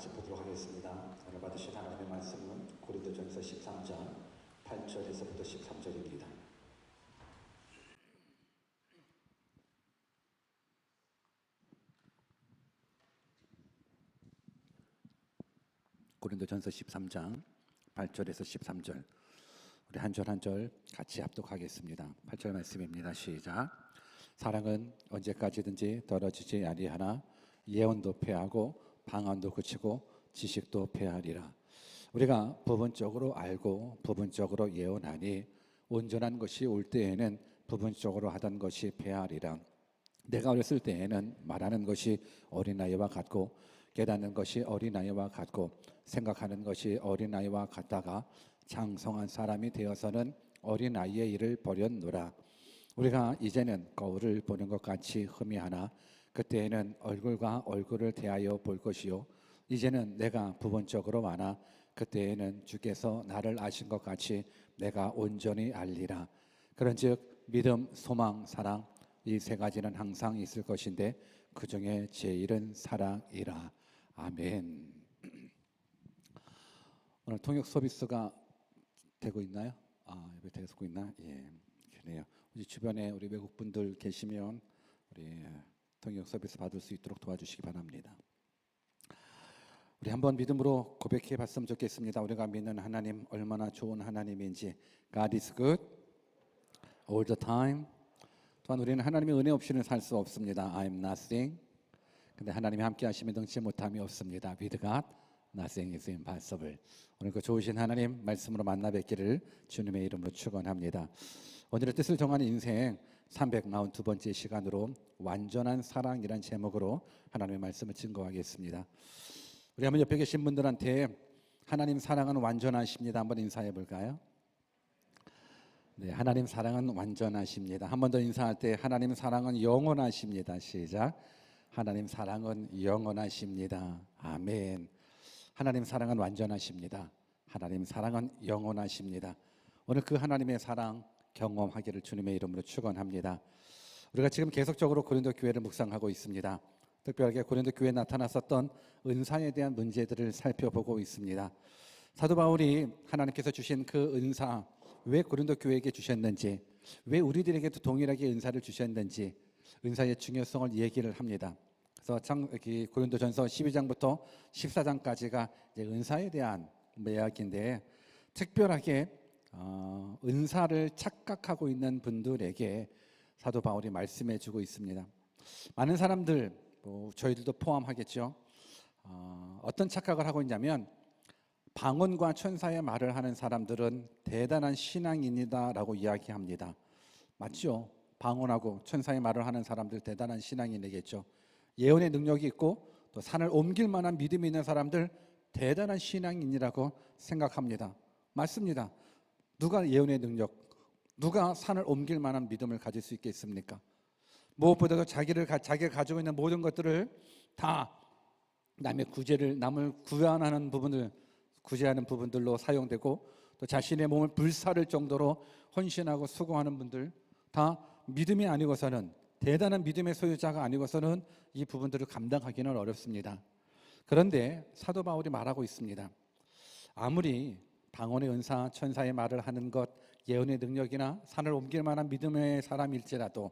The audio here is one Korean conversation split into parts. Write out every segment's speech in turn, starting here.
같이 보도록 하겠습니다. 오늘 받으신 하나님의 말씀은 고린도전서 13장 8절에서부터 13절입니다. 고린도전서 13장 8절에서 13절, 우리 한 절 한 절 같이 합독하겠습니다. 8절 말씀입니다. 시작. 사랑은 언제까지든지 떨어지지 아니하나 예언도 패하고 방언도 그치고 지식도 패하리라. 우리가 부분적으로 알고 부분적으로 예언하니 온전한 것이 올 때에는 부분적으로 하던 것이 패하리라. 내가 어렸을 때에는 말하는 것이 어린아이와 같고 깨닫는 것이 어린아이와 같고 생각하는 것이 어린아이와 같다가 장성한 사람이 되어서는 어린아이의 일을 버렸노라. 우리가 이제는 거울을 보는 것 같이 흠이하나 그때에는 얼굴과 얼굴을 대하여 볼 것이요 이제는 내가 부분적으로 아나 그때에는 주께서 나를 아신 것 같이 내가 온전히 알리라. 그런즉 믿음, 소망, 사랑 이 세 가지는 항상 있을 것인데 그 중에 제일은 사랑이라. 아멘. 오늘 통역 서비스가 되고 있나요? 예배 되고 있나? 예, 그래요. 우리 주변에 우리 외국 분들 계시면 우리 통역 서비스 받을 수 있도록 도와주시기 바랍니다. 우리 한번 믿음으로 고백해 봤으면 좋겠습니다. 우리가 믿는 하나님 얼마나 좋은 하나님인지. God is good all the time. 또한 우리는 하나님의 은혜 없이는 살 수 없습니다. I'm nothing. 근데 하나님이 함께 하시면 등치 못함이 없습니다. With God, nothing is impossible. 오늘 그 좋으신 하나님 말씀으로 만나 뵙기를 주님의 이름으로 축원합니다. 오늘의 뜻을 정하는 인생 342번째 시간으로 완전한 사랑이란 제목으로 하나님의 말씀을 증거하겠습니다. 우리 한번 옆에 계신 분들한테 하나님 사랑은 완전하십니다. 한번 인사해 볼까요? 네, 하나님 사랑은 완전하십니다. 한 번 더 인사할 때 하나님 사랑은 영원하십니다. 시작. 하나님 사랑은 영원하십니다. 아멘. 하나님 사랑은 완전하십니다. 하나님 사랑은 영원하십니다. 오늘 그 하나님의 사랑 경험하기를 주님의 이름으로 축원합니다. 우리가 지금 계속적으로 고린도 교회를 묵상하고 있습니다. 특별하게 고린도 교회에 나타났었던 은사에 대한 문제들을 살펴보고 있습니다. 사도 바울이 하나님께서 주신 그 은사, 왜 고린도 교회에게 주셨는지, 왜 우리들에게도 동일하게 은사를 주셨는지 은사의 중요성을 얘기를 합니다. 그래서 고린도전서 12장부터 14장까지가 이제 은사에 대한 이야기인데, 특별하게 은사를 착각하고 있는 분들에게 사도 바울이 말씀해주고 있습니다. 많은 사람들, 저희들도 포함하겠죠. 어떤 착각을 하고 있냐면 방언과 천사의 말을 하는 사람들은 대단한 신앙인이다라고 이야기합니다. 맞죠? 방언하고 천사의 말을 하는 사람들 대단한 신앙인이겠죠. 예언의 능력이 있고 또 산을 옮길 만한 믿음이 있는 사람들 대단한 신앙인이라고 생각합니다. 맞습니다. 누가 예언의 능력, 누가 산을 옮길 만한 믿음을 가질 수 있겠습니까? 무엇보다도 자기가 가지고 있는 모든 것들을 다 남을 구원하는 구제하는 부분들로 사용되고 또 자신의 몸을 불사를 정도로 헌신하고 수고하는 분들 다 믿음이 아니고서는, 대단한 믿음의 소유자가 아니고서는 이 부분들을 감당하기는 어렵습니다. 그런데 사도 바울이 말하고 있습니다. 아무리 방언의 은사, 천사의 말을 하는 것, 예언의 능력이나 산을 옮길 만한 믿음의 사람일지라도,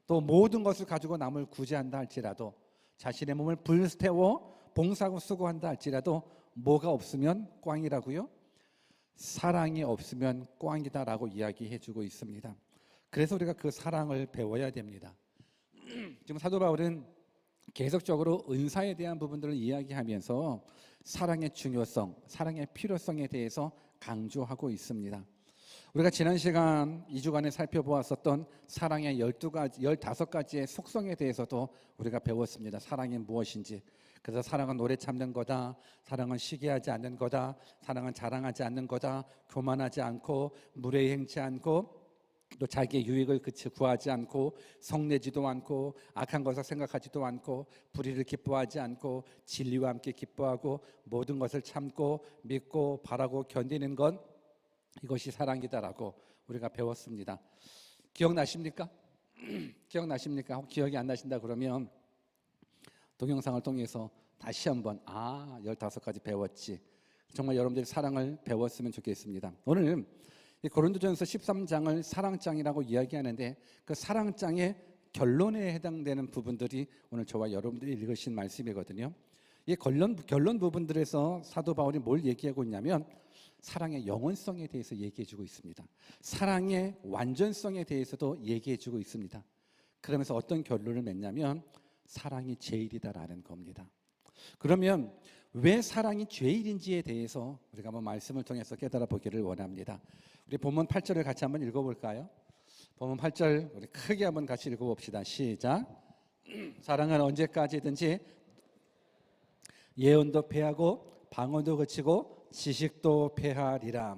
또 모든 것을 가지고 남을 구제한다 할지라도, 자신의 몸을 불태워 봉사하고 수고한다 할지라도 뭐가 없으면 꽝이라고요? 사랑이 없으면 꽝이다라고 이야기해주고 있습니다. 그래서 우리가 그 사랑을 배워야 됩니다. 지금 사도 바울은 계속적으로 은사에 대한 부분들을 이야기하면서 사랑의 중요성, 사랑의 필요성에 대해서 강조하고 있습니다. 우리가 지난 시간 2주간에 살펴보았었던 사랑의 15가지의 속성에 대해서도 우리가 배웠습니다. 사랑이 무엇인지. 그래서 사랑은 오래 참는 거다, 사랑은 시기하지 않는 거다, 사랑은 자랑하지 않는 거다, 교만하지 않고 무례행치 않고 또 자기의 유익을 구하지 않고 성내지도 않고 악한 것을 생각하지도 않고 불의를 기뻐하지 않고 진리와 함께 기뻐하고 모든 것을 참고 믿고 바라고 견디는 건 이것이 사랑이다라고 우리가 배웠습니다. 기억나십니까? 기억나십니까? 혹 기억이 안 나신다 그러면 동영상을 통해서 다시 한번 15가지 배웠지. 정말 여러분들이 사랑을 배웠으면 좋겠습니다. 오늘 이 고린도전서 13장을 사랑장이라고 이야기하는데 그 사랑장의 결론에 해당되는 부분들이 오늘 저와 여러분들이 읽으신 말씀이거든요. 이 결론 부분들에서 사도 바울이 뭘 얘기하고 있냐면 사랑의 영원성에 대해서 얘기해주고 있습니다. 사랑의 완전성에 대해서도 얘기해주고 있습니다. 그러면서 어떤 결론을 맺냐면 사랑이 제일이다라는 겁니다. 그러면 왜 사랑이 제일인지에 대해서 우리가 한번 말씀을 통해서 깨달아 보기를 원합니다. 우리 본문 8절을 같이 한번 읽어볼까요? 본문 8절 우리 크게 한번 같이 읽어봅시다. 시작. 사랑은 언제까지든지 예언도 패하고 방언도 그치고 지식도 패하리라.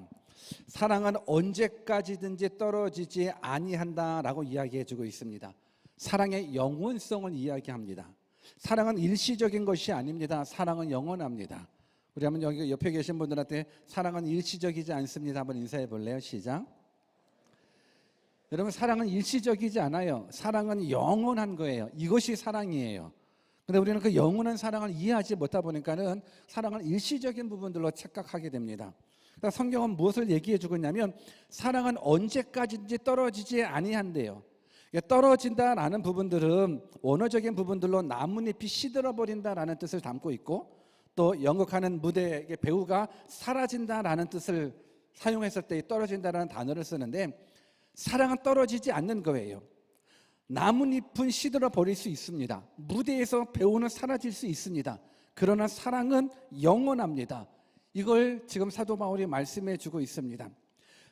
사랑은 언제까지든지 떨어지지 아니한다라고 이야기해주고 있습니다. 사랑의 영원성을 이야기합니다. 사랑은 일시적인 것이 아닙니다. 사랑은 영원합니다. 우리 한번 여기 옆에 계신 분들한테 사랑은 일시적이지 않습니다. 한번 인사해 볼래요? 시작. 여러분, 사랑은 일시적이지 않아요. 사랑은 영원한 거예요. 이것이 사랑이에요. 근데 우리는 그 영원한 사랑을 이해하지 못하다 보니까는 사랑은 일시적인 부분들로 착각하게 됩니다. 그러니까 성경은 무엇을 얘기해 주고 있냐면 사랑은 언제까지인지 떨어지지 아니한대요. 떨어진다라는 부분들은 원어적인 부분들로 나뭇잎이 시들어버린다라는 뜻을 담고 있고 또 연극하는 무대의 배우가 사라진다라는 뜻을 사용했을 때 떨어진다라는 단어를 쓰는데 사랑은 떨어지지 않는 거예요. 나뭇잎은 시들어버릴 수 있습니다. 무대에서 배우는 사라질 수 있습니다. 그러나 사랑은 영원합니다. 이걸 지금 사도 바울이 말씀해 주고 있습니다.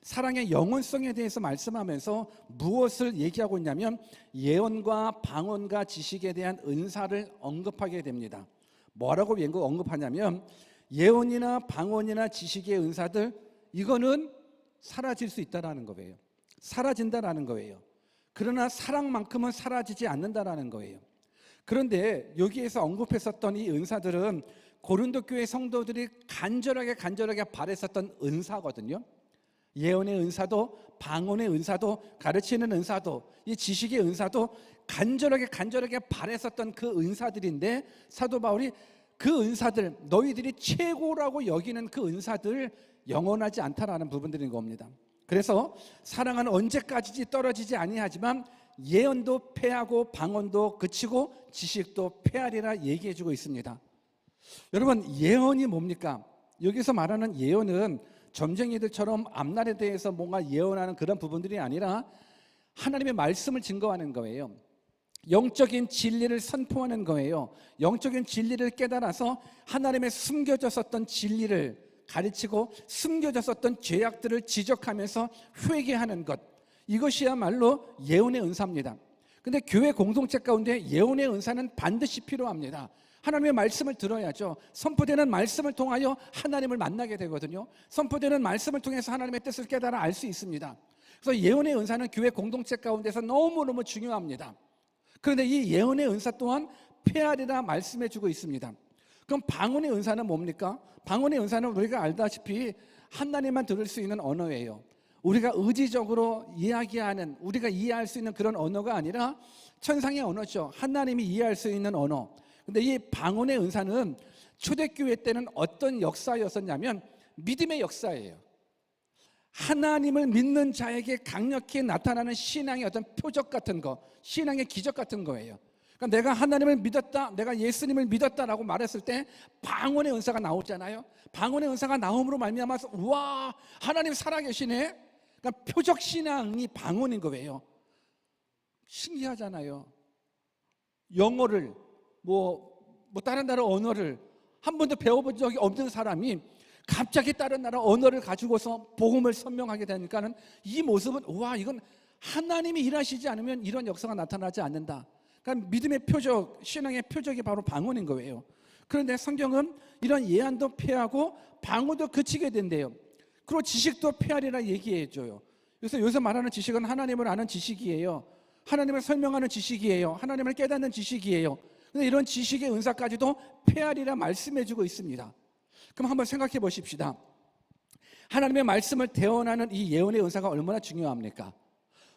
사랑의 영원성에 대해서 말씀하면서 무엇을 얘기하고 있냐면 예언과 방언과 지식에 대한 은사를 언급하게 됩니다. 뭐라고 언급하냐면 예언이나 방언이나 지식의 은사들 이거는 사라질 수 있다라는 거예요. 사라진다라는 거예요. 그러나 사랑만큼은 사라지지 않는다라는 거예요. 그런데 여기에서 언급했었던 이 은사들은 고린도 교회 성도들이 간절하게 바랬었던 은사거든요. 예언의 은사도 방언의 은사도 가르치는 은사도 이 지식의 은사도 간절하게 바랬었던 그 은사들인데 사도 바울이 그 은사들 너희들이 최고라고 여기는 그 은사들 영원하지 않다라는 부분들인 겁니다. 그래서 사랑은 언제까지지 떨어지지 아니하지만 예언도 패하고 방언도 그치고 지식도 패하리라 얘기해주고 있습니다. 여러분, 예언이 뭡니까? 여기서 말하는 예언은 점쟁이들처럼 앞날에 대해서 뭔가 예언하는 그런 부분들이 아니라 하나님의 말씀을 증거하는 거예요. 영적인 진리를 선포하는 거예요. 영적인 진리를 깨달아서 하나님의 숨겨졌었던 진리를 가르치고 숨겨졌었던 죄악들을 지적하면서 회개하는 것, 이것이야말로 예언의 은사입니다. 근데 교회 공동체 가운데 예언의 은사는 반드시 필요합니다. 하나님의 말씀을 들어야죠. 선포되는 말씀을 통하여 하나님을 만나게 되거든요. 선포되는 말씀을 통해서 하나님의 뜻을 깨달아 알 수 있습니다. 그래서 예언의 은사는 교회 공동체 가운데서 너무너무 중요합니다. 그런데 이 예언의 은사 또한 폐하리라 말씀해 주고 있습니다. 그럼 방언의 은사는 뭡니까? 방언의 은사는 우리가 알다시피 하나님만 들을 수 있는 언어예요. 우리가 의지적으로 이야기하는, 우리가 이해할 수 있는 그런 언어가 아니라 천상의 언어죠. 하나님이 이해할 수 있는 언어. 근데 이 방언의 은사는 초대교회 때는 어떤 역사였었냐면 믿음의 역사예요. 하나님을 믿는 자에게 강력히 나타나는 신앙의 어떤 표적 같은 거, 신앙의 기적 같은 거예요. 그러니까 내가 하나님을 믿었다, 내가 예수님을 믿었다라고 말했을 때 방언의 은사가 나오잖아요. 방언의 은사가 나옴으로 말미암아서 우와, 하나님 살아계시네. 그러니까 표적 신앙이 방언인 거예요. 신기하잖아요. 영어를 뭐 다른 나라 언어를 한 번도 배워본 적이 없는 사람이 갑자기 다른 나라 언어를 가지고서 복음을 선명하게 되니까는 이 모습은 와, 이건 하나님이 일하시지 않으면 이런 역사가 나타나지 않는다. 그러니까 믿음의 표적, 신앙의 표적이 바로 방언인 거예요. 그런데 성경은 이런 예언도 패하고 방언도 그치게 된대요. 그리고 지식도 패하리라 얘기해줘요. 그래서 여기서 말하는 지식은 하나님을 아는 지식이에요. 하나님을 설명하는 지식이에요. 하나님을 깨닫는 지식이에요. 근데 이런 지식의 은사까지도 패하리라 말씀해주고 있습니다. 그럼 한번 생각해 보십시다. 하나님의 말씀을 대언하는 이 예언의 은사가 얼마나 중요합니까?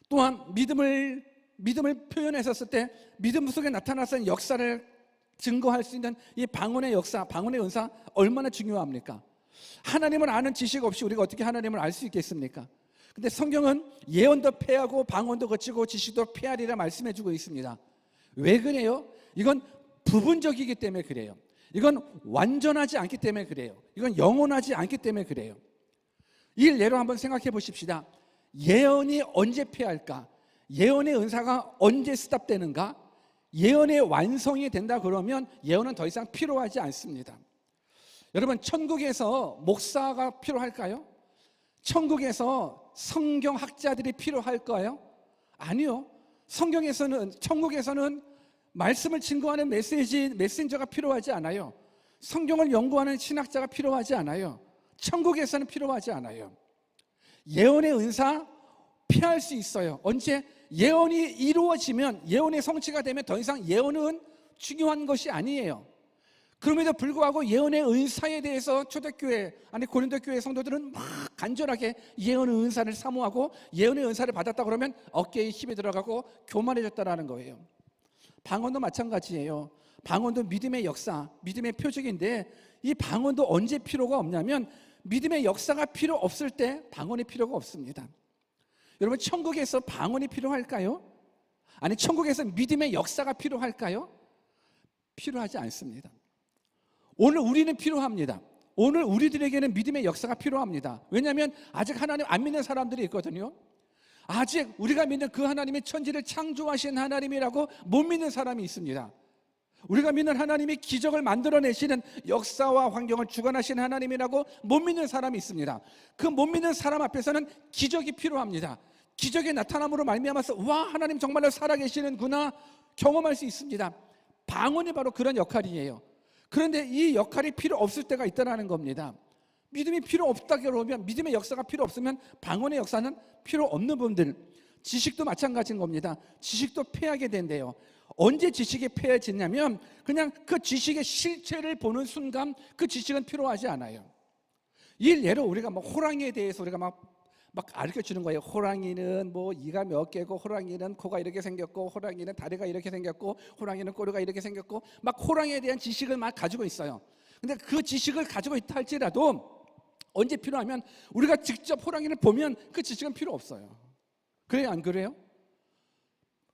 또한 믿음을 표현했었을 때 믿음 속에 나타났던 역사를 증거할 수 있는 이 방언의 역사, 방언의 은사 얼마나 중요합니까? 하나님을 아는 지식 없이 우리가 어떻게 하나님을 알 수 있겠습니까? 근데 성경은 예언도 폐하고 방언도 거치고 지식도 폐하리라 말씀해주고 있습니다. 왜 그래요? 이건 부분적이기 때문에 그래요. 이건 완전하지 않기 때문에 그래요. 이건 영원하지 않기 때문에 그래요. 이 예로 한번 생각해 보십시다. 예언이 언제 폐할까? 예언의 은사가 언제 스탑되는가? 예언의 완성이 된다 그러면 예언은 더 이상 필요하지 않습니다. 여러분, 천국에서 목사가 필요할까요? 천국에서 성경학자들이 필요할까요? 아니요. 천국에서는 말씀을 증거하는 메신저가 필요하지 않아요. 성경을 연구하는 신학자가 필요하지 않아요. 천국에서는 필요하지 않아요. 예언의 은사 피할 수 있어요. 언제? 예언이 이루어지면, 예언의 성취가 되면 더 이상 예언은 중요한 것이 아니에요. 그럼에도 불구하고 예언의 은사에 대해서 초대교회, 아니 고린도교회 성도들은 막 간절하게 예언의 은사를 사모하고 예언의 은사를 받았다 그러면 어깨에 힘이 들어가고 교만해졌다라는 거예요. 방언도 마찬가지예요. 방언도 믿음의 역사, 믿음의 표적인데 이 방언도 언제 필요가 없냐면 믿음의 역사가 필요 없을 때 방언이 필요가 없습니다. 여러분, 천국에서 방언이 필요할까요? 아니, 천국에서 믿음의 역사가 필요할까요? 필요하지 않습니다. 오늘 우리는 필요합니다. 오늘 우리들에게는 믿음의 역사가 필요합니다. 왜냐하면 아직 하나님 안 믿는 사람들이 있거든요. 아직 우리가 믿는 그 하나님이 천지를 창조하신 하나님이라고 못 믿는 사람이 있습니다. 우리가 믿는 하나님이 기적을 만들어내시는, 역사와 환경을 주관하시는 하나님이라고 못 믿는 사람이 있습니다. 그 못 믿는 사람 앞에서는 기적이 필요합니다. 기적의 나타남으로 말미암아서 와, 하나님 정말로 살아계시는구나 경험할 수 있습니다. 방언이 바로 그런 역할이에요. 그런데 이 역할이 필요 없을 때가 있다는 겁니다. 믿음이 필요 없다 그러면, 믿음의 역사가 필요 없으면 방언의 역사는 필요 없는 분들, 지식도 마찬가지인 겁니다. 지식도 폐하게 된대요. 언제 지식이 폐해지냐면 그냥 그 지식의 실체를 보는 순간 그 지식은 필요하지 않아요. 이 예로 우리가 호랑이에 대해서 우리가 막 가르쳐 주는 거예요. 호랑이는 뭐 이가 몇 개고, 호랑이는 코가 이렇게 생겼고, 호랑이는 다리가 이렇게 생겼고, 호랑이는 꼬리가 이렇게 생겼고, 막 호랑이에 대한 지식을 막 가지고 있어요. 근데 그 지식을 가지고 있다 할지라도 언제 필요하면 우리가 직접 호랑이를 보면 그 지식은 필요 없어요. 그래요, 안 그래요?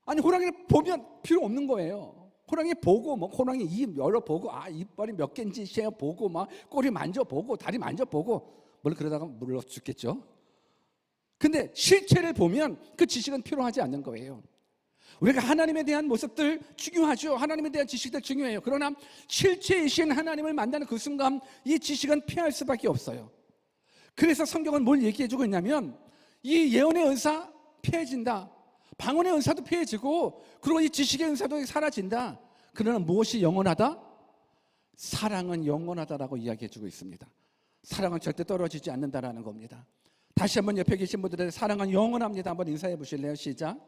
아니, 호랑이를 보면 필요 없는 거예요. 호랑이 보고, 호랑이 입 열어보고, 이빨이 몇 개인지 세어보고, 꼬리 만져보고, 다리 만져보고, 물론 그러다가 물러 죽겠죠. 근데 실체를 보면 그 지식은 필요하지 않는 거예요. 우리가 하나님에 대한 모습들 중요하죠. 하나님에 대한 지식들 중요해요. 그러나 실체이신 하나님을 만나는 그 순간 이 지식은 피할 수밖에 없어요. 그래서 성경은 뭘 얘기해주고 있냐면 이 예언의 은사 피해진다, 방언의 은사도 피해지고, 그리고 이 지식의 은사도 사라진다. 그러나 무엇이 영원하다? 사랑은 영원하다라고 이야기해주고 있습니다. 사랑은 절대 떨어지지 않는다라는 겁니다. 다시 한번 옆에 계신 분들의 사랑은 영원합니다. 한번 인사해 보실래요? 시작.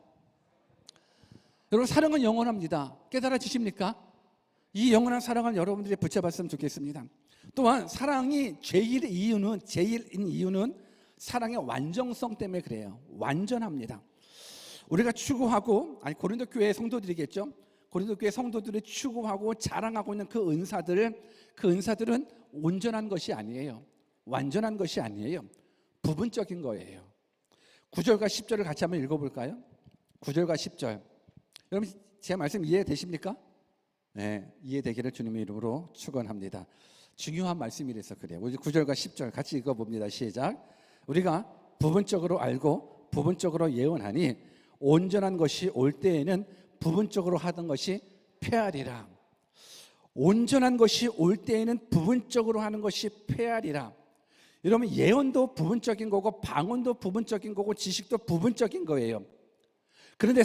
여러분, 사랑은 영원합니다. 깨달아지십니까? 이 영원한 사랑을 여러분들이 붙여봤으면 좋겠습니다. 또한 사랑이 제일인 이유는 사랑의 완전성 때문에 그래요. 완전합니다. 우리가 추구하고, 고린도 교회 성도들이겠죠. 고린도 교회 성도들이 추구하고 자랑하고 있는 그 은사들은 온전한 것이 아니에요. 완전한 것이 아니에요. 부분적인 거예요. 9절과 10절을 같이 한번 읽어볼까요? 9절과 10절. 여러분, 제 말씀 이해되십니까? 네, 이해되기를 주님의 이름으로 축원합니다. 중요한 말씀이라서 그래요. 우리 9절과 10절 같이 읽어봅니다. 시작. 우리가 부분적으로 알고 부분적으로 예언하니 온전한 것이 올 때에는 부분적으로 하던 것이 폐하리라. 온전한 것이 올 때에는 부분적으로 하는 것이 폐하리라. 여러분, 예언도 부분적인 거고 방언도 부분적인 거고 지식도 부분적인 거예요. 그런데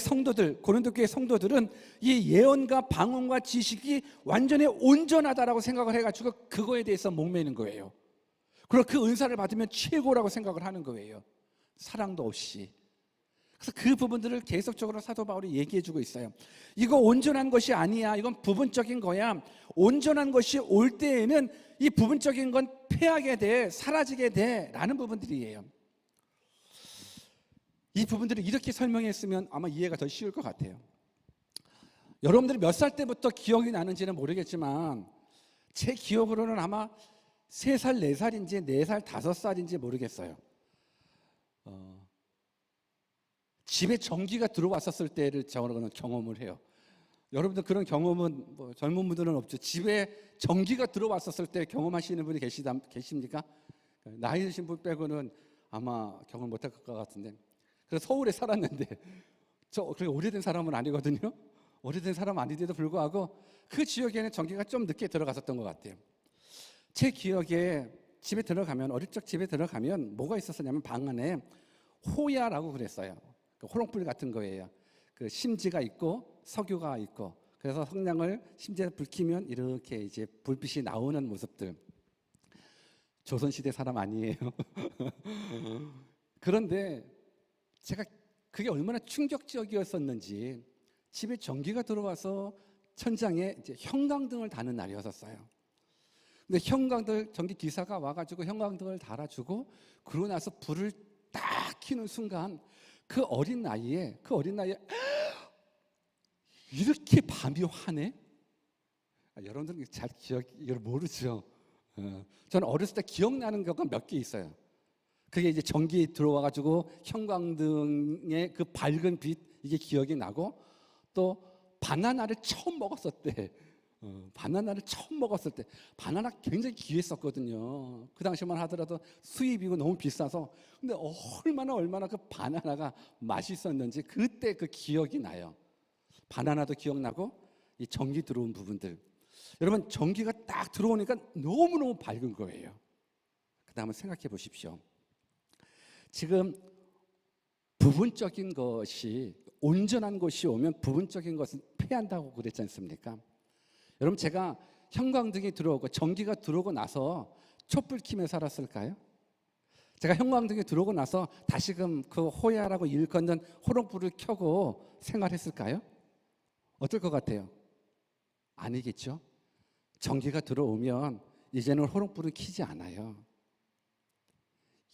고린도 교회 성도들은 이 예언과 방언과 지식이 완전히 온전하다라고 생각을 해가지고 그거에 대해서 목매는 거예요. 그리고 그 은사를 받으면 최고라고 생각을 하는 거예요. 사랑도 없이. 그래서 그 부분들을 계속적으로 사도 바울이 얘기해주고 있어요. 이거 온전한 것이 아니야. 이건 부분적인 거야. 온전한 것이 올 때에는 이 부분적인 건 폐하게 돼, 사라지게 돼 라는 부분들이에요. 이 부분들을 이렇게 설명했으면 아마 이해가 더 쉬울 것 같아요. 여러분들이 몇 살 때부터 기억이 나는지는 모르겠지만 제 기억으로는 아마 3살, 4살인지 4살, 5살인지 모르겠어요. 집에 전기가 들어왔었을 때를 저는 경험을 해요. 여러분들 그런 경험은 젊은 분들은 없죠. 집에 전기가 들어왔었을 때 경험하시는 분이 계십니까? 나이 드신 분 빼고는 아마 경험 못할 것 같은데. 그래서 서울에 살았는데 저 그렇게 오래된 사람은 아니거든요. 오래된 사람 아닌데도 불구하고 그 지역에는 전기가 좀 늦게 들어갔었던 것 같아요. 제 기억에 집에 들어가면, 어릴 적 집에 들어가면 뭐가 있었냐면 방 안에 호야라고 그랬어요. 호롱불 같은 거예요. 그 심지가 있고 석유가 있고, 그래서 성냥을 심지에 불 켜면 이렇게 이제 불빛이 나오는 모습들. 조선시대 사람 아니에요. 그런데 제가 그게 얼마나 충격적이었었는지, 집에 전기가 들어와서 천장에 이제 형광등을 다는 날이었어요. 근데 형광등, 전기 기사가 와가지고 형광등을 달아주고 그러고 나서 불을 딱 켜는 순간 그 어린 나이에 이렇게 밤이 환해? 여러분들은 잘 이걸 모르죠. 저는 어렸을 때 기억나는 거가 몇 개 있어요. 그게 이제 전기 들어와가지고 형광등의 그 밝은 빛, 이게 기억이 나고, 또 바나나를 처음 먹었을 때, 바나나 굉장히 귀했었거든요. 그 당시만 하더라도 수입이고 너무 비싸서. 근데 얼마나 그 바나나가 맛있었는지 그때 그 기억이 나요. 바나나도 기억나고 이 전기 들어온 부분들. 여러분, 전기가 딱 들어오니까 너무너무 밝은 거예요. 그 다음에 생각해 보십시오. 지금 부분적인 것이, 온전한 것이 오면 부분적인 것은 패한다고 그랬지 않습니까? 여러분, 제가 형광등이 들어오고 전기가 들어오고 나서 촛불 켜며 살았을까요? 제가 형광등이 들어오고 나서 다시금 그 호야라고 일컫는 호롱불을 켜고 생활했을까요? 어떨 것 같아요? 아니겠죠? 전기가 들어오면 이제는 호롱불을 켜지 않아요.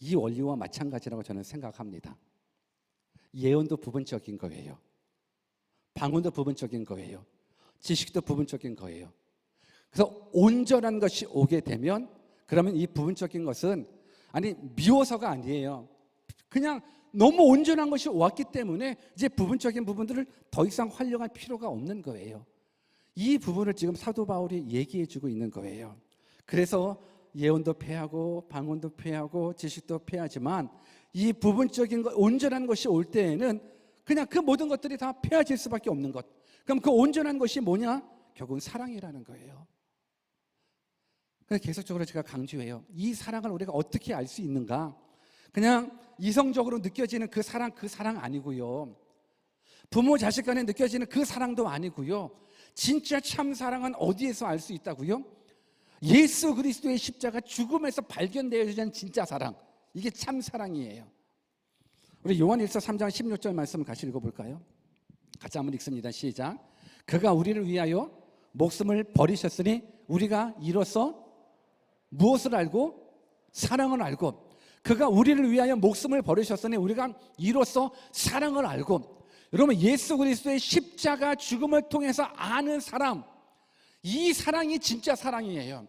이 원리와 마찬가지라고 저는 생각합니다. 예언도 부분적인 거예요. 방언도 부분적인 거예요. 지식도 부분적인 거예요. 그래서 온전한 것이 오게 되면, 그러면 이 부분적인 것은 미워서가 아니에요. 그냥 너무 온전한 것이 왔기 때문에 이제 부분적인 부분들을 더 이상 활용할 필요가 없는 거예요. 이 부분을 지금 사도 바울이 얘기해 주고 있는 거예요. 그래서 예언도 패하고 방언도 패하고 지식도 패하지만 이 부분적인 것, 온전한 것이 올 때에는 그냥 그 모든 것들이 다 패해질 수밖에 없는 것. 그럼 그 온전한 것이 뭐냐? 결국은 사랑이라는 거예요. 그래서 계속적으로 제가 강조해요. 이 사랑을 우리가 어떻게 알 수 있는가? 그냥 이성적으로 느껴지는 그 사랑 아니고요. 부모 자식 간에 느껴지는 그 사랑도 아니고요. 진짜 참 사랑은 어디에서 알 수 있다고요? 예수 그리스도의 십자가 죽음에서 발견되어지는 진짜 사랑, 이게 참 사랑이에요. 우리 요한일서 3장 16절 말씀 같이 읽어볼까요? 같이 한번 읽습니다. 시작. 그가 우리를 위하여 목숨을 버리셨으니 우리가 이로써 무엇을 알고? 사랑을 알고. 그가 우리를 위하여 목숨을 버리셨으니 우리가 이로써 사랑을 알고. 여러분, 예수 그리스도의 십자가 죽음을 통해서 아는 사람, 이 사랑이 진짜 사랑이에요.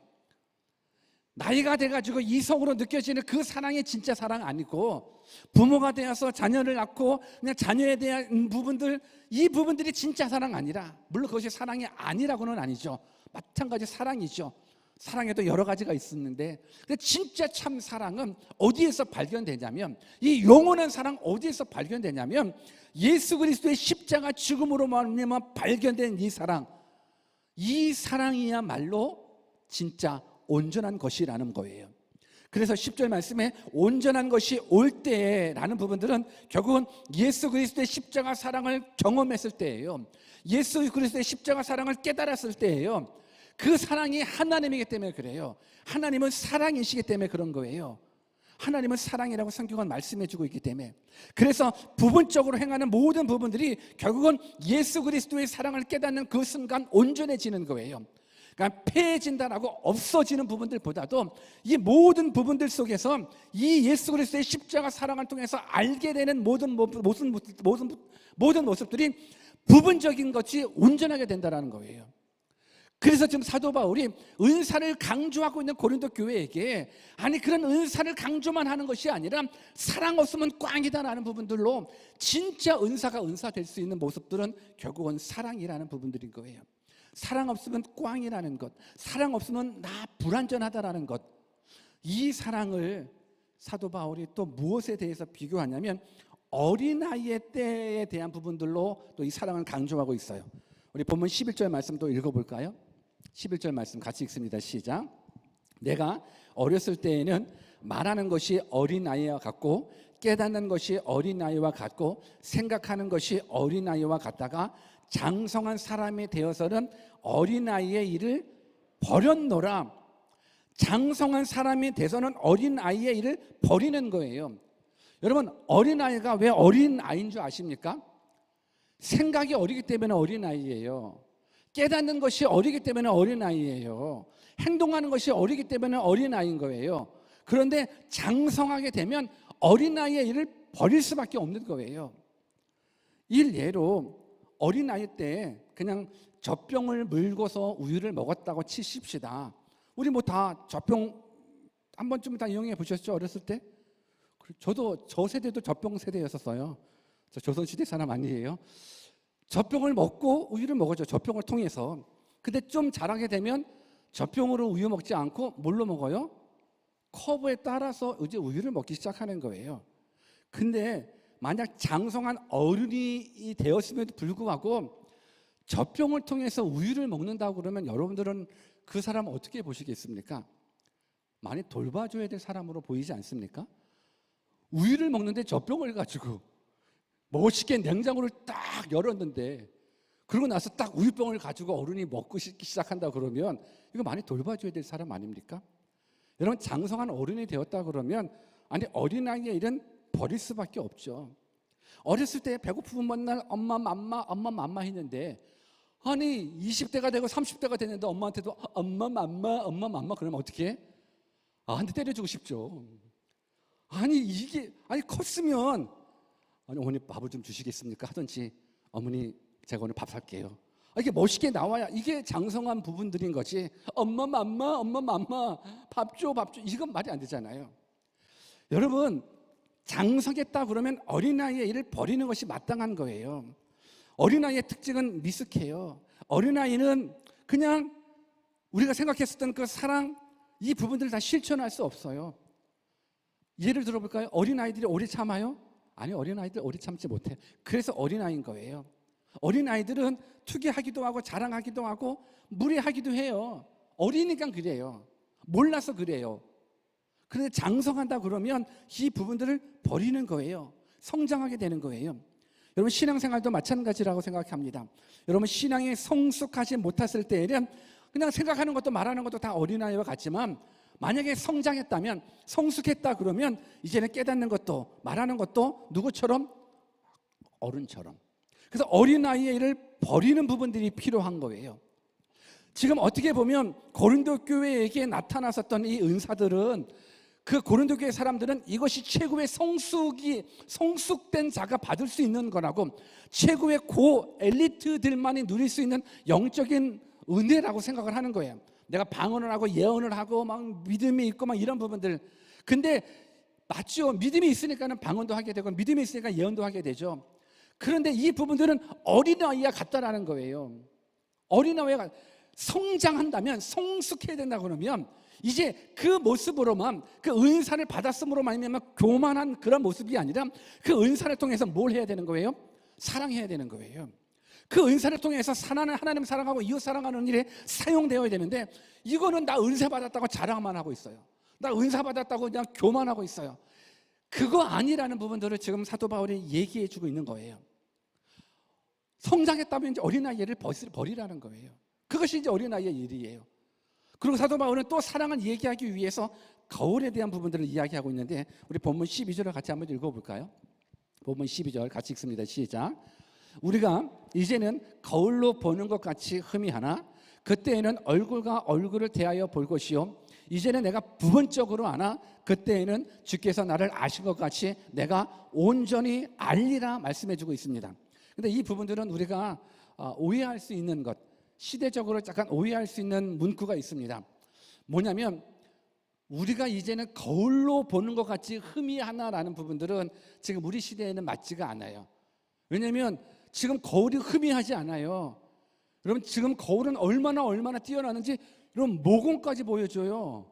나이가 돼가지고 이성으로 느껴지는 그 사랑이 진짜 사랑 아니고, 부모가 되어서 자녀를 낳고 그냥 자녀에 대한 부분들, 이 부분들이 진짜 사랑 아니라, 물론 그것이 사랑이 아니라고는 아니죠. 마찬가지 사랑이죠. 사랑에도 여러 가지가 있었는데, 근데 진짜 참 사랑은 어디에서 발견되냐면, 이 영원한 사랑 어디에서 발견되냐면 예수 그리스도의 십자가 죽음으로 말미암아 발견된 이 사랑, 이 사랑이야말로 진짜 온전한 것이라는 거예요. 그래서 10절 말씀에 온전한 것이 올 때라는 부분들은 결국은 예수 그리스도의 십자가 사랑을 경험했을 때예요. 예수 그리스도의 십자가 사랑을 깨달았을 때예요. 그 사랑이 하나님이기 때문에 그래요. 하나님은 사랑이시기 때문에 그런 거예요. 하나님은 사랑이라고 성경은 말씀해주고 있기 때문에. 그래서 부분적으로 행하는 모든 부분들이 결국은 예수 그리스도의 사랑을 깨닫는 그 순간 온전해지는 거예요. 그러니까 패해진다라고 없어지는 부분들보다도 이 모든 부분들 속에서 이 예수 그리스도의 십자가 사랑을 통해서 알게 되는 모든 모습들이 부분적인 것이 온전하게 된다는 거예요. 그래서 지금 사도 바울이 은사를 강조하고 있는 고린도 교회에게, 아니 그런 은사를 강조만 하는 것이 아니라 사랑 없으면 꽝이다라는 부분들로, 진짜 은사가 은사 될 수 있는 모습들은 결국은 사랑이라는 부분들인 거예요. 사랑 없으면 꽝이라는 것, 사랑 없으면 나 불완전하다라는 것, 이 사랑을 사도 바울이 또 무엇에 대해서 비교하냐면 어린아이의 때에 대한 부분들로 또 이 사랑을 강조하고 있어요. 우리 본문 11절 말씀 또 읽어볼까요? 11절 말씀 같이 읽습니다. 시작. 내가 어렸을 때에는 말하는 것이 어린아이와 같고 깨닫는 것이 어린아이와 같고 생각하는 것이 어린아이와 같다가 장성한 사람이 되어서는 어린아이의 일을 버렸노라. 장성한 사람이 돼서는 어린아이의 일을 버리는 거예요. 여러분, 어린아이가 왜 어린아이인 줄 아십니까? 생각이 어리기 때문에 어린아이예요. 깨닫는 것이 어리기 때문에 어린아이예요. 행동하는 것이 어리기 때문에 어린아이인 거예요. 그런데 장성하게 되면 어린아이의 일을 버릴 수밖에 없는 거예요. 일례로 어린아이 때 그냥 젖병을 물고서 우유를 먹었다고 치십시다. 우리 뭐 다 젖병 한 번쯤 다 이용해 보셨죠? 어렸을 때? 저도 저 세대도 젖병 세대였었어요. 저 조선시대 사람 아니에요. 젖병을 먹고 우유를 먹었죠. 젖병을 통해서. 근데 좀 자라게 되면 젖병으로 우유 먹지 않고 뭘로 먹어요? 컵에 따라서 이제 우유를 먹기 시작하는 거예요. 근데 만약 장성한 어른이 되었음에도 불구하고 젖병을 통해서 우유를 먹는다고 그러면 여러분들은 그 사람 어떻게 보시겠습니까? 많이 돌봐줘야 될 사람으로 보이지 않습니까? 우유를 먹는데 젖병을 가지고 멋있게 냉장고를 딱 열었는데, 그러고 나서 딱 우유병을 가지고 어른이 먹고 시작한다 그러면 이거 많이 돌봐줘야 될 사람 아닙니까? 여러분, 장성한 어른이 되었다 그러면 아니 어린아이의 일은 버릴 수밖에 없죠. 어렸을 때 배고프면 맨날 엄마 맘마 했는데, 아니 20대가 되고 30대가 됐는데 엄마한테도 엄마 맘마 그러면 어떻게 해? 한 대 때려주고 싶죠. 아니 이게 컸으면 아니 어머니 밥을 좀 주시겠습니까 하든지, 어머니 제가 오늘 밥 살게요. 이게 멋있게 나와야 이게 장성한 부분들인 거지. 엄마 맘마 밥 줘 이건 말이 안 되잖아요. 여러분, 장성했다 그러면 어린아이의 일을 버리는 것이 마땅한 거예요. 어린아이의 특징은 미숙해요. 어린아이는 그냥 우리가 생각했었던 그 사랑, 이 부분들을 다 실천할 수 없어요. 예를 들어볼까요? 어린아이들이 오래 참아요? 아니, 어린아이들 오래 참지 못해. 그래서 어린아이인 거예요. 어린아이들은 투기하기도 하고 자랑하기도 하고 무례하기도 해요. 어리니까 그래요. 몰라서 그래요. 그런데 장성한다 그러면 이 부분들을 버리는 거예요. 성장하게 되는 거예요. 여러분, 신앙생활도 마찬가지라고 생각합니다. 여러분, 신앙이 성숙하지 못했을 때에는 그냥 생각하는 것도 말하는 것도 다 어린아이와 같지만, 만약에 성장했다면, 성숙했다 그러면 이제는 깨닫는 것도 말하는 것도 누구처럼? 어른처럼. 그래서 어린아이의 일을 버리는 부분들이 필요한 거예요. 지금 어떻게 보면 고린도 교회에게 나타났었던 이 은사들은, 그 고린도 교회 사람들은 이것이 최고의 성숙된 자가 받을 수 있는 거라고, 최고의 엘리트들만이 누릴 수 있는 영적인 은혜라고 생각을 하는 거예요. 내가 방언을 하고 예언을 하고 막 믿음이 있고 막 이런 부분들. 근데 맞죠. 믿음이 있으니까는 방언도 하게 되고 믿음이 있으니까 예언도 하게 되죠. 그런데 이 부분들은 어린아이와 같다라는 거예요. 어린아이가 성장한다면, 성숙해야 된다 그러면 이제 그 모습으로만, 그 은사를 받았음으로만 교만한 그런 모습이 아니라 그 은사를 통해서 뭘 해야 되는 거예요? 사랑해야 되는 거예요. 그 은사를 통해서 하나님 사랑하고 이웃 사랑하는 일에 사용되어야 되는데, 이거는 나 은사 받았다고 자랑만 하고 있어요. 나 은사 받았다고 그냥 교만하고 있어요. 그거 아니라는 부분들을 지금 사도 바울이 얘기해 주고 있는 거예요. 성장했다면 이제 어린아이를 버리라는 거예요. 그것이 이제 어린아이의 일이에요. 그리고 사도 바울은 또 사랑을 얘기하기 위해서 거울에 대한 부분들을 이야기하고 있는데, 우리 본문 12절을 같이 한번 읽어볼까요? 본문 12절 같이 읽습니다. 시작. 우리가 이제는 거울로 보는 것 같이 흠이 하나 그때에는 얼굴과 얼굴을 대하여 볼 것이요 이제는 내가 부분적으로 아나 그때에는 주께서 나를 아신 것 같이 내가 온전히 알리라 말씀해 주고 있습니다. 근데 이 부분들은 우리가 오해할 수 있는 것, 시대적으로 약간 오해할 수 있는 문구가 있습니다. 뭐냐면 우리가 이제는 거울로 보는 것 같이 희미하나라는 부분들은 지금 우리 시대에는 맞지가 않아요. 왜냐하면 지금 거울이 희미하지 않아요. 여러분, 지금 거울은 얼마나 뛰어나는지 여러분 모공까지 보여줘요.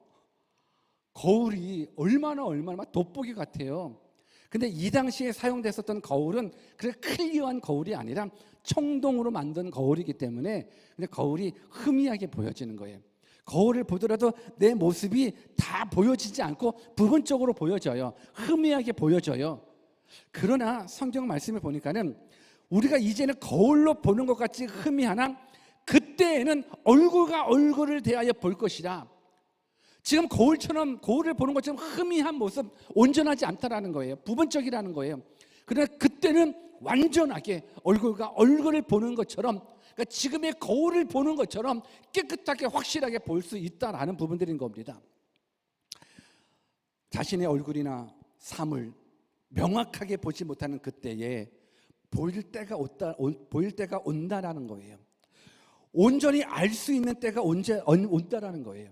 거울이 얼마나 돋보기 같아요. 근데 이 당시에 사용됐었던 거울은 그렇게 클리어한 거울이 아니라 청동으로 만든 거울이기 때문에 근데 거울이 희미하게 보여지는 거예요. 거울을 보더라도 내 모습이 다 보여지지 않고 부분적으로 보여져요. 희미하게 보여져요. 그러나 성경 말씀을 보니까는 우리가 이제는 거울로 보는 것 같이 희미하나 그때에는 얼굴과 얼굴을 대하여 볼 것이라. 지금 거울을 보는 것처럼 희미한 모습, 온전하지 않다라는 거예요. 부분적이라는 거예요. 그러나 그때는 완전하게 얼굴과 얼굴을 보는 것처럼, 그러니까 지금의 거울을 보는 것처럼 깨끗하게 확실하게 볼 수 있다라는 부분들인 겁니다. 자신의 얼굴이나 삶을 명확하게 보지 못하는 그때에 보일 때가 온다라는 거예요. 온전히 알 수 있는 때가 온다라는 거예요.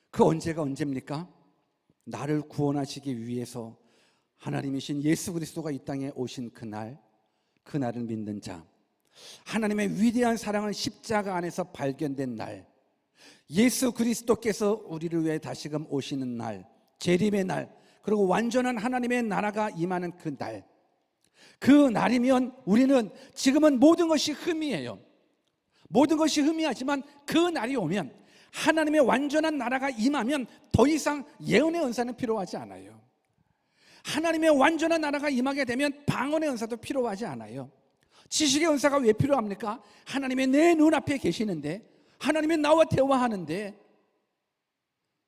그 언제가 언제입니까? 나를 구원하시기 위해서 하나님이신 예수 그리스도가 이 땅에 오신 그날을 믿는 자, 하나님의 위대한 사랑은 십자가 안에서 발견된 날, 예수 그리스도께서 우리를 위해 다시금 오시는 날, 재림의 날, 그리고 완전한 하나님의 나라가 임하는 그 날, 그 날이면 우리는 지금은 모든 것이 희미해요. 모든 것이 희미하지만 그 날이 오면, 하나님의 완전한 나라가 임하면 더 이상 예언의 은사는 필요하지 않아요. 하나님의 완전한 나라가 임하게 되면 방언의 은사도 필요하지 않아요. 지식의 은사가 왜 필요합니까? 하나님의 내 눈앞에 계시는데, 하나님의 나와 대화하는데,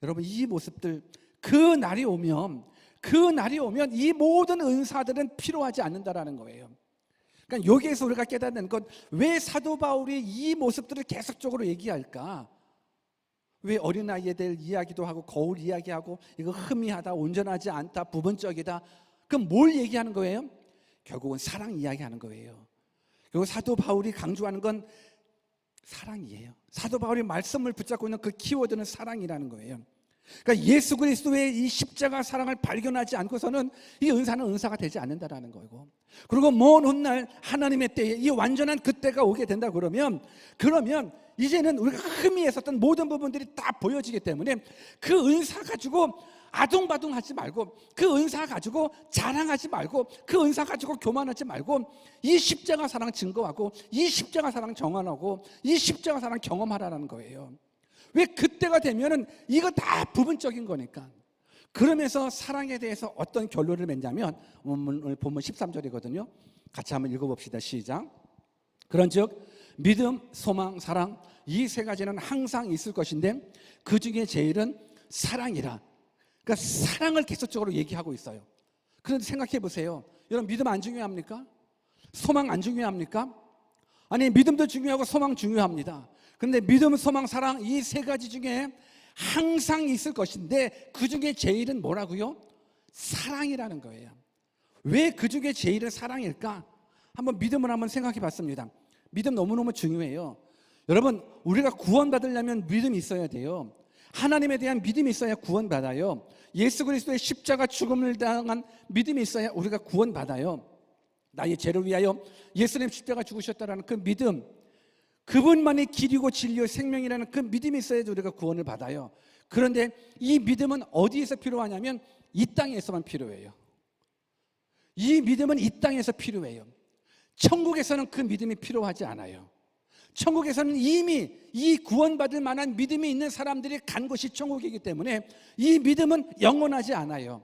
여러분 이 모습들, 그 날이 오면 이 모든 은사들은 필요하지 않는다라는 거예요. 그러니까 여기에서 우리가 깨닫는 건, 왜 사도 바울이 이 모습들을 계속적으로 얘기할까? 왜 어린아이에 대해 이야기도 하고 거울 이야기하고 이거 희미하다, 온전하지 않다, 부분적이다. 그럼 뭘 얘기하는 거예요? 결국은 사랑 이야기하는 거예요. 그리고 사도 바울이 강조하는 건 사랑이에요. 사도 바울이 말씀을 붙잡고 있는 그 키워드는 사랑이라는 거예요. 그러니까 예수 그리스도의 이 십자가 사랑을 발견하지 않고서는 이 은사는 은사가 되지 않는다라는 거고, 그리고 먼 훗날 하나님의 때에 이 완전한 그때가 오게 된다 그러면 이제는 우리가 희미했었던 모든 부분들이 다 보여지기 때문에 그 은사 가지고 아둥바둥하지 말고, 그 은사 가지고 자랑하지 말고, 그 은사 가지고 교만하지 말고, 이 십자가 사랑 증거하고, 이 십자가 사랑 정언하고, 이 십자가 사랑 경험하라는 거예요. 왜? 그때가 되면은 이거 다 부분적인 거니까. 그러면서 사랑에 대해서 어떤 결론을 맺냐면, 오늘 본문 13절이거든요. 같이 한번 읽어봅시다. 시작. 그런즉 믿음, 소망, 사랑, 이 세 가지는 항상 있을 것인데 그 중에 제일은 사랑이라. 그러니까 사랑을 계속적으로 얘기하고 있어요. 그런데 생각해 보세요. 여러분, 믿음 안 중요합니까? 소망 안 중요합니까? 아니, 믿음도 중요하고 소망 중요합니다. 그런데 믿음, 소망, 사랑, 이 세 가지 중에 항상 있을 것인데 그 중에 제일은 뭐라고요? 사랑이라는 거예요. 왜 그 중에 제일은 사랑일까? 한번 믿음을 한번 생각해 봤습니다. 믿음 너무너무 중요해요. 여러분, 우리가 구원받으려면 믿음이 있어야 돼요. 하나님에 대한 믿음이 있어야 구원받아요. 예수 그리스도의 십자가 죽음을 당한 믿음이 있어야 우리가 구원받아요. 나의 죄를 위하여 예수님 십자가 죽으셨다라는 그 믿음, 그분만이 길이고 진리요 생명이라는 그 믿음이 있어야지 우리가 구원을 받아요. 그런데 이 믿음은 어디에서 필요하냐면 이 땅에서만 필요해요. 이 믿음은 이 땅에서 필요해요. 천국에서는 그 믿음이 필요하지 않아요. 천국에서는 이미 이 구원받을 만한 믿음이 있는 사람들이 간 곳이 천국이기 때문에 이 믿음은 영원하지 않아요.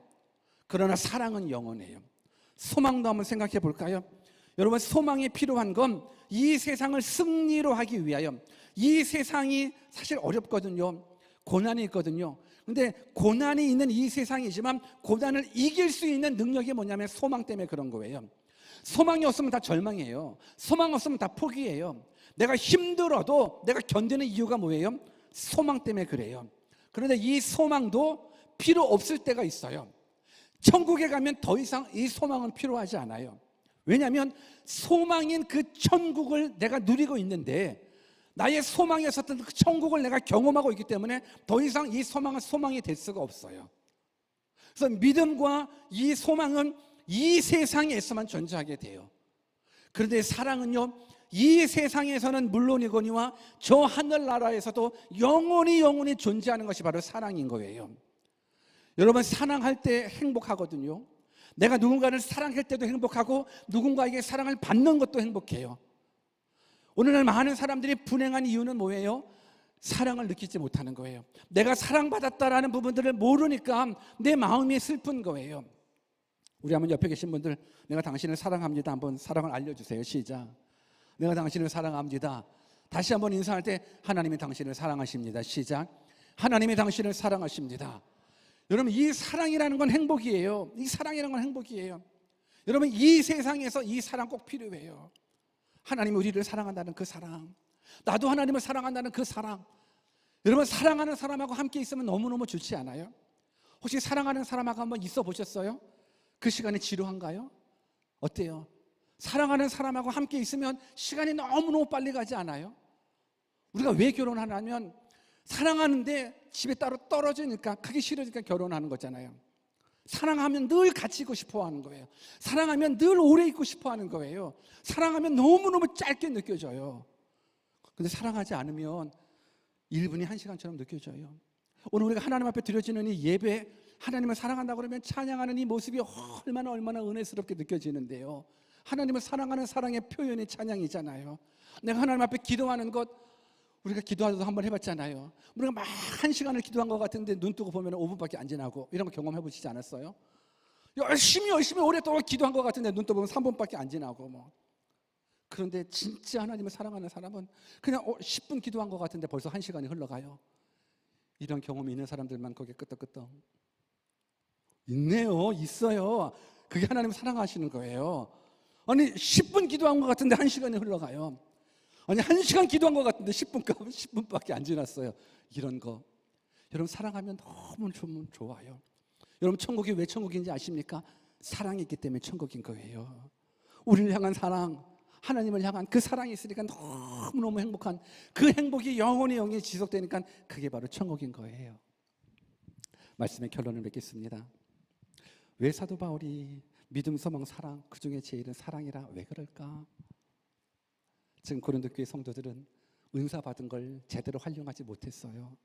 그러나 사랑은 영원해요. 소망도 한번 생각해 볼까요? 여러분, 소망이 필요한 건 이 세상을 승리로 하기 위하여, 이 세상이 사실 어렵거든요. 고난이 있거든요. 근데 고난이 있는 이 세상이지만 고난을 이길 수 있는 능력이 뭐냐면 소망 때문에 그런 거예요. 소망이 없으면 다 절망이에요. 소망 없으면 다 포기예요. 내가 힘들어도 내가 견디는 이유가 뭐예요? 소망 때문에 그래요. 그런데 이 소망도 필요 없을 때가 있어요. 천국에 가면 더 이상 이 소망은 필요하지 않아요. 왜냐하면 소망인 그 천국을 내가 누리고 있는데, 나의 소망이었었던 그 천국을 내가 경험하고 있기 때문에 더 이상 이 소망은 소망이 될 수가 없어요. 그래서 믿음과 이 소망은 이 세상에서만 존재하게 돼요. 그런데 사랑은요, 이 세상에서는 물론이거니와 저 하늘나라에서도 영원히 존재하는 것이 바로 사랑인 거예요. 여러분, 사랑할 때 행복하거든요. 내가 누군가를 사랑할 때도 행복하고 누군가에게 사랑을 받는 것도 행복해요. 오늘날 많은 사람들이 불행한 이유는 뭐예요? 사랑을 느끼지 못하는 거예요. 내가 사랑받았다라는 부분들을 모르니까 내 마음이 슬픈 거예요. 우리 한번 옆에 계신 분들, 내가 당신을 사랑합니다. 한번 사랑을 알려주세요. 시작. 내가 당신을 사랑합니다. 다시 한번 인사할 때, 하나님이 당신을 사랑하십니다. 시작. 하나님이 당신을 사랑하십니다. 여러분, 이 사랑이라는 건 행복이에요. 이 사랑이라는 건 행복이에요. 여러분, 이 세상에서 이 사랑 꼭 필요해요. 하나님이 우리를 사랑한다는 그 사랑, 나도 하나님을 사랑한다는 그 사랑. 여러분, 사랑하는 사람하고 함께 있으면 너무너무 좋지 않아요? 혹시 사랑하는 사람하고 한번 있어 보셨어요? 그 시간이 지루한가요? 어때요? 사랑하는 사람하고 함께 있으면 시간이 너무너무 빨리 가지 않아요? 우리가 왜 결혼하냐면 사랑하는데 집에 따로 떨어지니까, 그게 싫으니까 결혼하는 거잖아요. 사랑하면 늘 같이 있고 싶어 하는 거예요. 사랑하면 늘 오래 있고 싶어 하는 거예요. 사랑하면 너무너무 짧게 느껴져요. 근데 사랑하지 않으면 1분이 1시간처럼 느껴져요. 오늘 우리가 하나님 앞에 드려지는 이 예배, 하나님을 사랑한다고 그러면 찬양하는 이 모습이 얼마나 은혜스럽게 느껴지는데요. 하나님을 사랑하는 사랑의 표현이 찬양이잖아요. 내가 하나님 앞에 기도하는 것, 우리가 기도하도 한번 해봤잖아요. 우리가 막 1시간을 기도한 것 같은데 눈 뜨고 보면 5분밖에 안 지나고, 이런 거 경험해 보시지 않았어요? 열심히 오랫동안 기도한 것 같은데 눈 떠보면 3분밖에 안 지나고 뭐. 그런데 진짜 하나님을 사랑하는 사람은 그냥 10분 기도한 것 같은데 벌써 1시간이 흘러가요. 이런 경험이 있는 사람들만 거기에 끄떡끄떡 있네요. 있어요. 그게 하나님 사랑하시는 거예요. 아니, 10분 기도한 것 같은데 1시간이 흘러가요. 아니, 1시간 기도한 것 같은데 10분밖에 안 지났어요. 이런 거 여러분, 사랑하면 너무 좋아요. 여러분, 천국이 왜 천국인지 아십니까? 사랑이 있기 때문에 천국인 거예요. 우리를 향한 사랑, 하나님을 향한 그 사랑이 있으니까 너무너무 행복한 그 행복이 영원히 지속되니까 그게 바로 천국인 거예요. 말씀의 결론을 맺겠습니다. 왜 사도 바울이 믿음, 소망, 사랑, 그 중에 제일은 사랑이라 왜 그럴까? 지금 고린도 교회 성도들은 은사 받은 걸 제대로 활용하지 못했어요.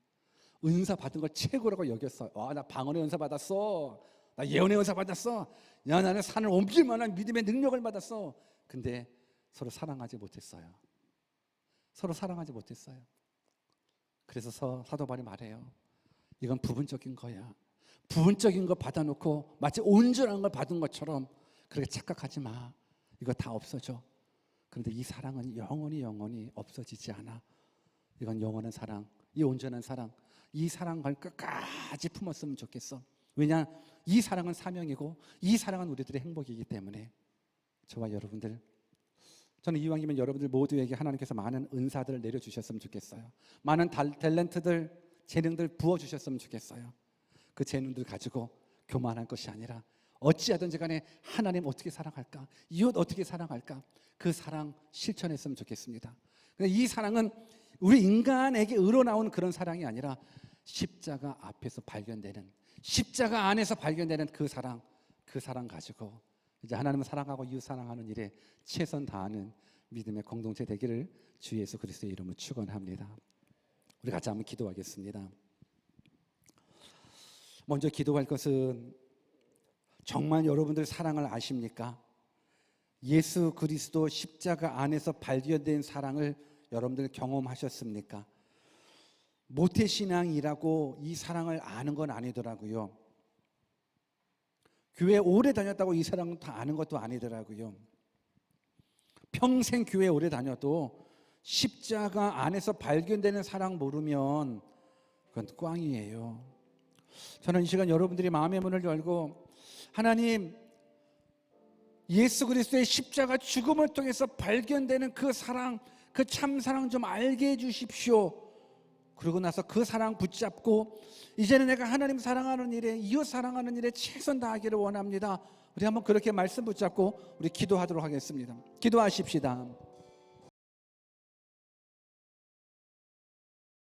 은사 받은 걸 최고라고 여겼어요. 나 방언의 은사 받았어. 나 예언의 은사 받았어. 야, 나는 산을 옮길 만한 믿음의 능력을 받았어. 근데 서로 사랑하지 못했어요. 서로 사랑하지 못했어요. 그래서 사도 바울이 말해요. 이건 부분적인 거야. 부분적인 거 받아놓고 마치 온전한 걸 받은 것처럼 그렇게 착각하지 마. 이거 다 없어져. 그런데 이 사랑은 영원히 없어지지 않아. 이건 영원한 사랑, 이 온전한 사랑, 이 사랑을 끝까지 품었으면 좋겠어. 왜냐? 이 사랑은 사명이고 이 사랑은 우리들의 행복이기 때문에. 저와 여러분들, 저는 이왕이면 여러분들 모두에게 하나님께서 많은 은사들을 내려주셨으면 좋겠어요. 많은 탤런트들, 재능들 부어주셨으면 좋겠어요. 그 재능들 가지고 교만할 것이 아니라 어찌하든지 간에 하나님 어떻게 사랑할까, 이웃 어떻게 사랑할까, 그 사랑 실천했으면 좋겠습니다. 이 사랑은 우리 인간에게 으로나온 그런 사랑이 아니라 십자가 앞에서 발견되는, 십자가 안에서 발견되는 그 사랑 가지고 이제 하나님을 사랑하고 이웃 사랑하는 일에 최선 다하는 믿음의 공동체 되기를 주 예수 그리스도의 이름으로 축원합니다. 우리 같이 한번 기도하겠습니다. 먼저 기도할 것은, 정말 여러분들 사랑을 아십니까? 예수 그리스도 십자가 안에서 발견된 사랑을 여러분들 경험하셨습니까? 모태신앙이라고 이 사랑을 아는 건 아니더라고요. 교회 오래 다녔다고 이 사랑을 다 아는 것도 아니더라고요. 평생 교회 오래 다녀도 십자가 안에서 발견되는 사랑 모르면 그건 꽝이에요. 저는 이 시간 여러분들이 마음의 문을 열고, 하나님, 예수 그리스도의 십자가 죽음을 통해서 발견되는 그 사랑, 그 참사랑 좀 알게 해주십시오. 그러고 나서 그 사랑 붙잡고 이제는 내가 하나님 사랑하는 일에, 이웃 사랑하는 일에 최선 다하기를 원합니다. 우리 한번 그렇게 말씀 붙잡고 우리 기도하도록 하겠습니다. 기도하십시다.